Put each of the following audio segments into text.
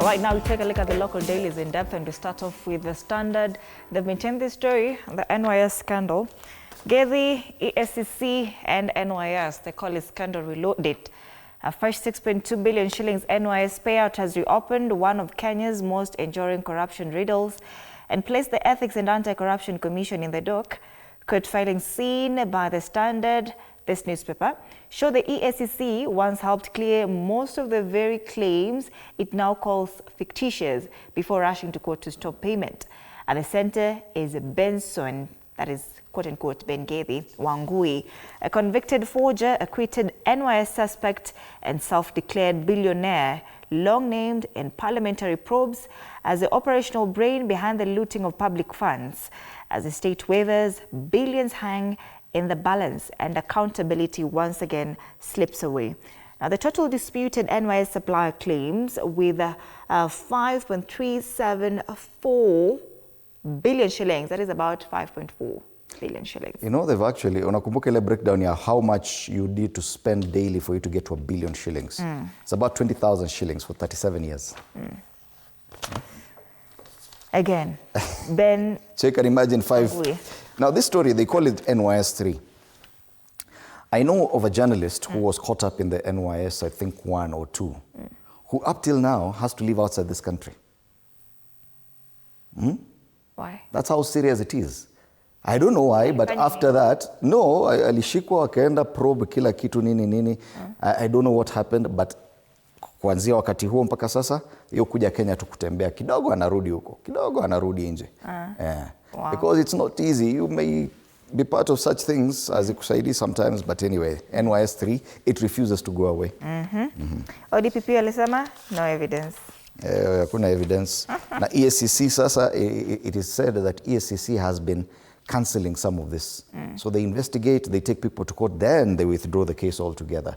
right, now we take a look at the local dailies in depth, and we start off with the Standard. They've maintained this story, the NYS scandal. GOtv, ESCC, and NYS, they call it Scandal Reloaded. A fresh 6.2 billion shillings NYS payout has reopened one of Kenya's most enduring corruption riddles and placed the Ethics and Anti-Corruption Commission in the dock. Court filings seen by the Standard, this newspaper, show the ESCC once helped clear most of the very claims it now calls fictitious before rushing to court to stop payment. At the center is Benson, that is quote-unquote Ben Gedi Wangui, a convicted forger, acquitted NYS suspect and self-declared billionaire, long named in parliamentary probes as the operational brain behind the looting of public funds. As the state wavers, billions hang in the balance and accountability once again slips away. Now, the total disputed NYS supplier claims with 5.374 billion shillings, that is about 5.4 billion shillings. You know, they've actually, unakumbuka ile breakdown ya how much you need to spend daily for you to get to 1 billion shillings. It's about 20,000 shillings for 37 years. Again, Ben. So you can imagine Now this story, they call it NYS 3. I know of a journalist who was caught up in the NYS, I think 1 or 2, who up till now has to live outside this country. Why? That's how serious it is. I don't know why, but after that, no, alishikwa akaenda probe kila kitu nini. I don't know what happened, but kuanzia wakati huo mpaka sasa, yeye kuja Kenya tu kutembea kidogo anarudi huko, kidogo anarudi nje. Wow. Because it's not easy. You may be part of such things as ikusaidi sometimes, but anyway, NYS 3, it refuses to go away. ODPP alisema no evidence. Hakuna evidence. Na ESCC sasa, it is said that ESCC has been cancelling some of this. So they investigate, they take people to court, then they withdraw the case altogether.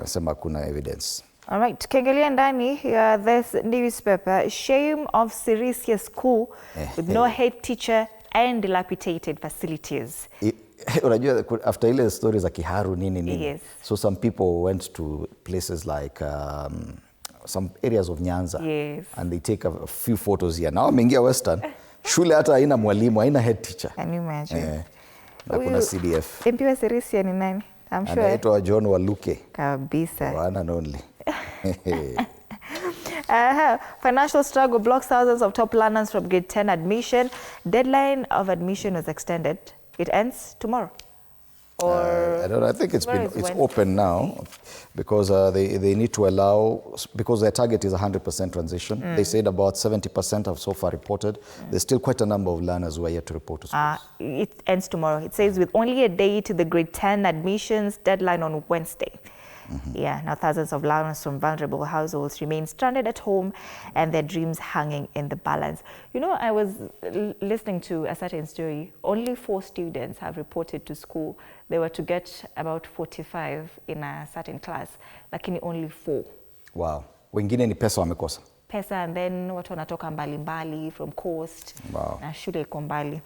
Sema hakuna evidence. All right, tukiangalia ndani this newspaper, shame of Sirisia school with no head teacher and dilapidated facilities. Unajua after ile stories za Kiharu nini. Yes. So some people went to places like some areas of Nyanza. Yes. And they take a few photos here. Now ameingia Western. Shule hata haina mwalimu, haina head teacher. Can you imagine? Na kuna CDF. MP wa Sirisia ni nani? I'm sure. Anaitwa John Waluke. Kabisa. One and only. Financial struggle blocks thousands of top learners from grade 10 admission. Deadline of admission was extended. It ends tomorrow. Or I don't know. I think it's open now because they need to allow, because their target is 100% transition. They said about 70% have so far reported. There's still quite a number of learners who are yet to report to schools. It ends tomorrow. It says with only a day to the grade 10 admissions, deadline on Wednesday. Yeah, now thousands of learners from vulnerable households remain stranded at home and their dreams hanging in the balance. You know, I was listening to a certain story. Only 4 students have reported to school. They were to get about 45 in a certain class, lakini only 4. Wow. Wengine ni pesa wamekosa. Pesa, and then watu wanatoka mbali from coast. Wow. Na shule iko mbali.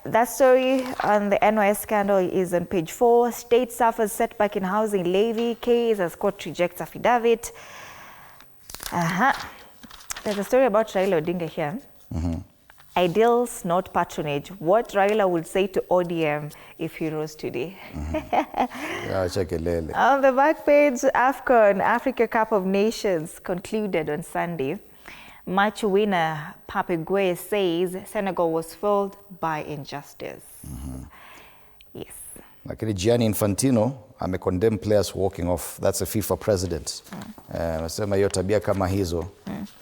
That story on the NYS scandal is on page 4. State suffers setback in housing levy case as court rejects affidavit. There's a story about Raila Odinga here. Ideals, not patronage. What Raila would say to ODM if he rose today. On the back page, AFCON, Africa Cup of Nations, concluded on Sunday. Match winner Pape Gueye says Senegal was fooled by injustice. Yes. Lakini Gianni Infantino condemn players walking off. That's a FIFA president. Anasema hiyo tabia kama hizo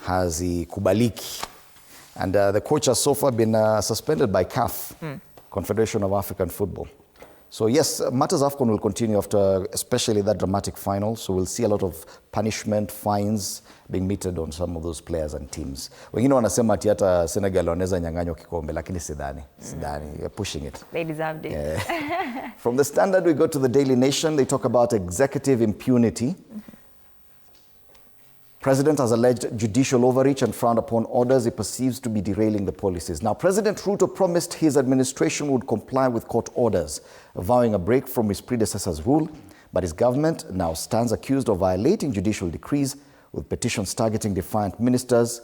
hazikubaliki. And the coach has so far been suspended by CAF, Confederation of African Football. So yes, matters AFCON will continue after especially that dramatic final. So we'll see a lot of punishment, fines being meted on some of those players and teams. Wengine wanasema ati hata Senegal wanaweza nyang'anywa kikombe, lakini sidhani. You're pushing it. They deserved it. From the Standard, we go to the Daily Nation. They talk about executive impunity. President has alleged judicial overreach and frowned upon orders he perceives to be derailing the policies. Now, President Ruto promised his administration would comply with court orders, vowing a break from his predecessor's rule. But his government now stands accused of violating judicial decrees with petitions targeting defiant ministers.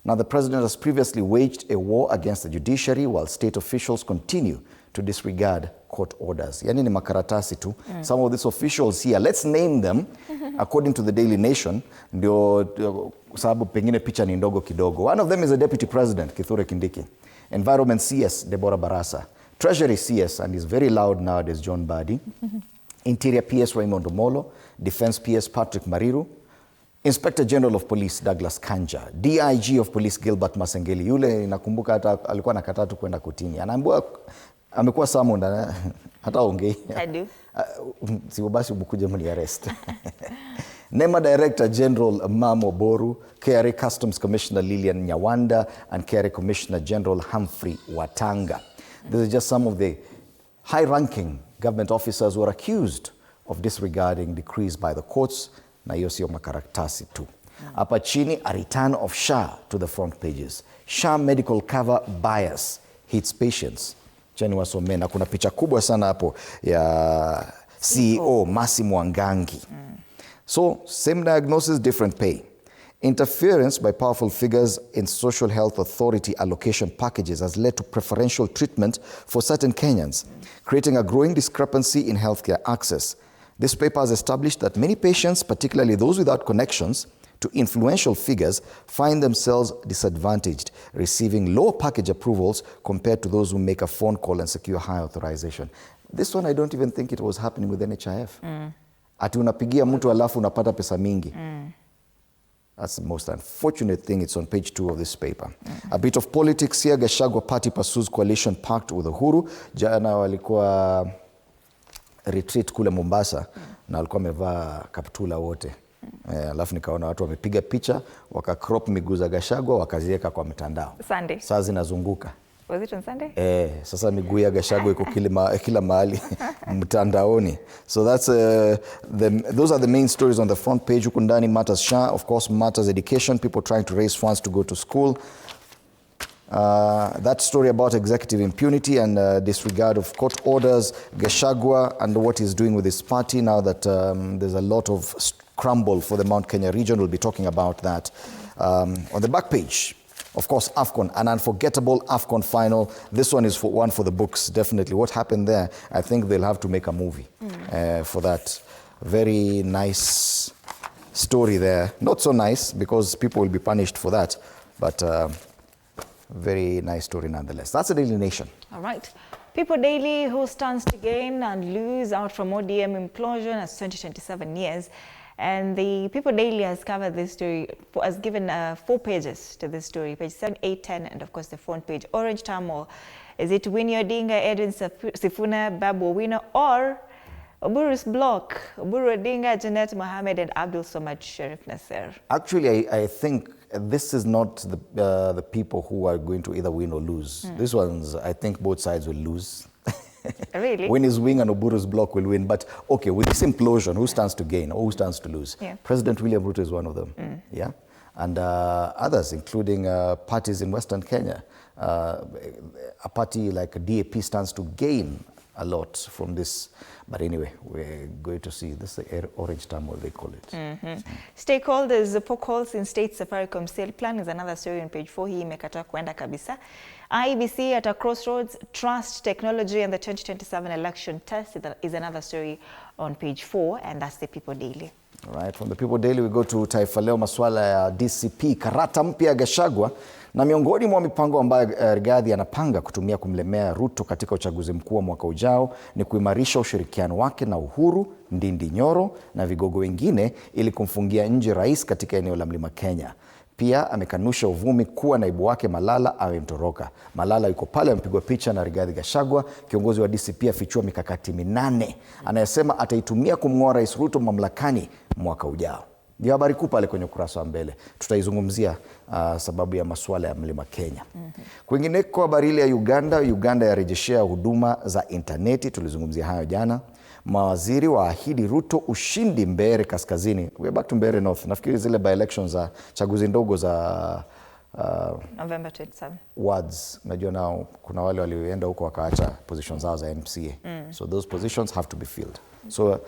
Now, the president has previously waged a war against the judiciary while state officials continue to disregard court orders. Yani ni makaratasi tu. Some of these officials here, let's name them according to the Daily Nation, ndio sababu pengine picha ni ndogo kidogo. One of them is the Deputy President, Kithure Kindiki. Environment CS, Deborah Barasa. Treasury CS, and he's very loud nowadays, John Badi. Interior PS, Raymond Omolo. Defense PS, Patrick Mariru. Inspector General of Police, Douglas Kanja. DIG of Police, Gilbert Masengeli. Yule nakumbuka hata alikuwa nakataa tu kwenda kotini. Anaambiwa amekuwa summoned hata ongei. I do. Sio basi mkuje mni arrest. NEMA Director General Mamo Boru, KRA Customs Commissioner Lilian Nyawanda, and KRA Commissioner General Humphrey Watanga. These are just some of the high-ranking government officers who are accused of disregarding decrees by the courts. Na hiyo sio makaratasi tu. Hapa chini, a return of SHA to the front pages. SHA medical cover bias hits patients. Chani wasome, na kuna picha kubwa sana hapo ya CEO Masi Mwangangi. So, same diagnosis, different pay. Interference by powerful figures in social health authority allocation packages has led to preferential treatment for certain Kenyans, creating a growing discrepancy in healthcare access. This paper has established that many patients, particularly those without connections to influential figures, find themselves disadvantaged, receiving lower package approvals compared to those who make a phone call and secure high authorization. This one, I don't even think it was happening with NHIF. Ati unapigia mtu alafu unapata pesa mingi. That's the most unfortunate thing. It's on page 2 of this paper. A bit of politics here. Gachagua party pursues coalition pact with Uhuru. Jana walikuwa retreat kule Mombasa na walikuwa wamevaa kaptula wote. Alafu nikaona watu wamepiga picha, wakakrop miguu za Gachagua wakaziweka kwa mtandao. Sunday. Saa zinazunguka. Was it on Sunday? Sasa miguu ya Gachagua iko kila mahali mtandaoni. So that's those are the main stories on the front page. Huko ndani matters SHA, of course matters education, people trying to raise funds to go to school. That story about executive impunity and disregard of court orders, Gachagua and what he's doing with his party now that there's a lot of scramble for the Mount Kenya region. We'll be talking about that. On the back page, of course, AFCON, an unforgettable AFCON final. This one is one for the books, definitely. What happened there, I think they'll have to make a movie for that. Very nice story there. Not so nice because people will be punished for that, but very nice story nonetheless. That's the Daily Nation. All right. People Daily, who stands to gain and lose out from ODM implosion as 2027 years. And the People Daily has covered this story, has given 4 pages to this story, page 7, 8, 10, and of course the front page. Orange turmoil. Is it Winnie Odinga, Edwin Sifuna, Babu Owino, or Oburu's block, Oburu Odinga, Janet Mohammed, and Abdul Samad Sharif Nasser? Actually, I think this is not the people who are going to either win or lose. These ones, I think both sides will lose. Really? Winnie's wing and Oburu's block will win. But okay, with this implosion, who stands to gain or who stands to lose? Yeah. President William Ruto is one of them. Yeah, and others, including parties in Western Kenya. A party like DAP stands to gain a lot from this. But anyway, we're going to see. This is the orange turmoil, they call it. Stakeholders poke holes in state Safaricom sale plan is another story on page 4. Hii imekataa kuenda kabisa. IEBC at a crossroads, trust technology and the 2027 election test is another story on page 4, and that's the People Daily. All right, from the People Daily we go to Taifa Leo, maswala ya DCP, karata mpya Gachagua. Na miongoni mwa mipango ambayo Rigathi anapanga kutumia kumlemea Ruto katika uchaguzi mkuu wa mwaka ujao ni kuimarisha ushirikiano wake na Uhuru, Ndindi Nyoro na vigogo wengine ili kumfungia nje rais katika eneo la Mlima Kenya. Pia amekanusha uvumi kuwa naibu wake Malala amemtoroka. Malala yuko pale amepigwa picha na Rigathi Gachagua. Kiongozi wa DCP afichua mikakati 8 anayesema ataitumia kumng'oa Rais Ruto mamlakani mwaka ujao. Ndio habari kuu pale kwenye ukurasa wa mbele. Tutaizungumzia sababu ya masuala ya Mlima Kenya. Kwingineko, habari ile ya Uganda yarejeshea huduma za interneti, tulizungumzia hayo jana. Mawaziri waahidi Ruto ushindi Mbeere Kaskazini. We're back to Mbeere North. Nafikiri zile by elections za chaguzi ndogo za November 27. Wards. Najua nao kuna wale walioenda huko wakaacha positions zao za MCA. So those positions have to be filled. So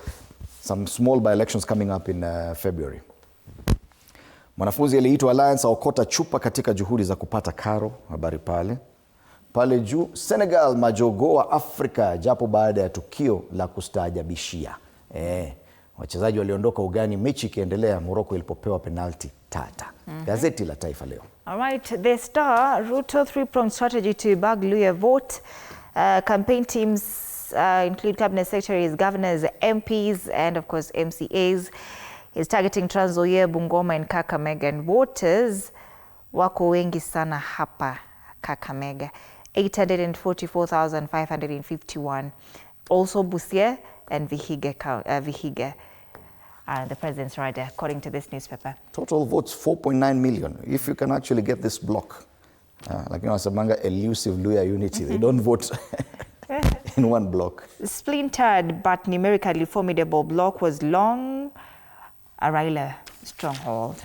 some small by elections coming up in February. Mwanafunzi aliyeitwa Alliance aokota chupa katika juhudi za kupata karo. Habari pale juu. Senegal majogoo wa Afrika japo baada ya tukio la kustaajabishia. Wachezaji waliondoka ugani mechi ikiendelea, Morocco ilipopewa penalti tata. Gazeti la Taifa Leo. All right, the Star, Ruto three-pronged strategy to bag Luya vote. Campaign teams include cabinet secretaries, governors, MPs, and of course MCAs. He's targeting Trans Nzoia, Bungoma, and Kakamega. And voters wako wengi sana hapa Kakamega, 844,551. Also Busia and Vihiga. The president's rider, according to this newspaper. Total votes 4.9 million. If you can actually get this block, like Samanga elusive Luya unity, they don't vote in one block. Splintered but numerically formidable block was long a Raila stronghold.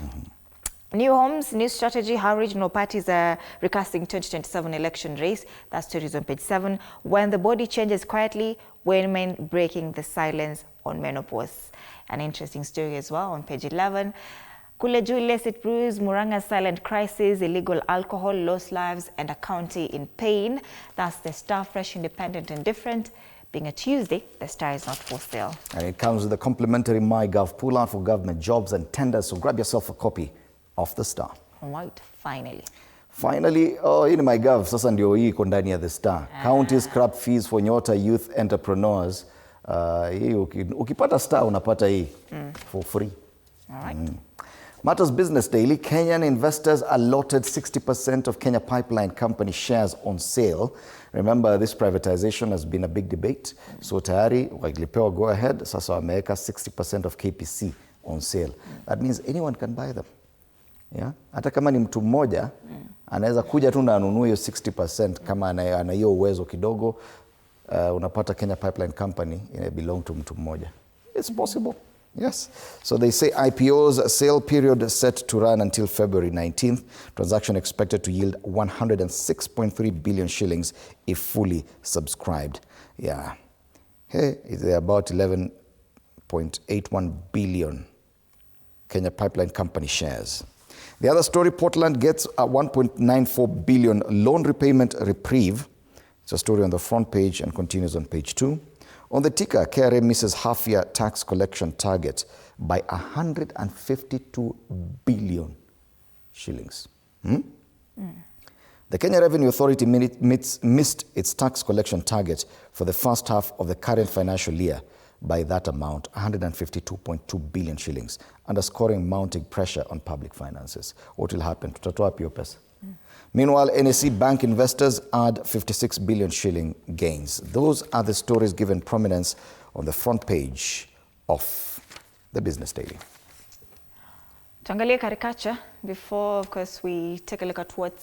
New homes, new strategy, how regional parties are recasting 2027 election race. That story is on page 7. When the body changes quietly, women breaking the silence on menopause. An interesting story as well on page 11. Kuleju illicit brews, Muranga's silent crisis, illegal alcohol, lost lives, and a county in pain. That's the Star, fresh, independent, and different. Being a Tuesday, the Star is not for sale. And it comes with a complimentary MyGov pull-out for government jobs and tenders. So grab yourself a copy of the Star. Right, finally. Finally, in MyGov, sasa ndio hii iko ndani ya the Star. County scrap fees for Nyota youth entrepreneurs. Hii ukipata Star unapata hii for free. All right. Matters Business Daily. Kenyan investors allotted 60% of Kenya Pipeline Company shares on sale. Remember, this privatization has been a big debate. So tayari walipewa go ahead. Sasa wameweka 60% of KPC on sale. That means anyone can buy them. Yeah? Hata kama ni mtu mmoja, anaweza kuja tu na anunue hiyo 60% kama ana hiyo uwezo kidogo. Unapata Kenya Pipeline Company belong to mtu mmoja. It's possible. Yes. So they say IPO's sale period set to run until February 19th. Transaction expected to yield 106.3 billion shillings if fully subscribed. Yeah. Hey, it's about 11.81 billion Kenya Pipeline Company shares. The other story, Portland gets a 1.94 billion loan repayment reprieve. It's a story on the front page and continues on page 2. On the ticker, KRA misses half-year tax collection target by 152 billion shillings. The Kenya Revenue Authority missed its tax collection target for the first half of the current financial year by that amount, 152.2 billion shillings, underscoring mounting pressure on public finances. What will happen? Tutatoa pio pesa. Meanwhile, NSE Bank investors add 56 billion shilling gains. Those are the stories given prominence on the front page of the Business Daily. Tuangalie caricature before, of course, we take a look at what's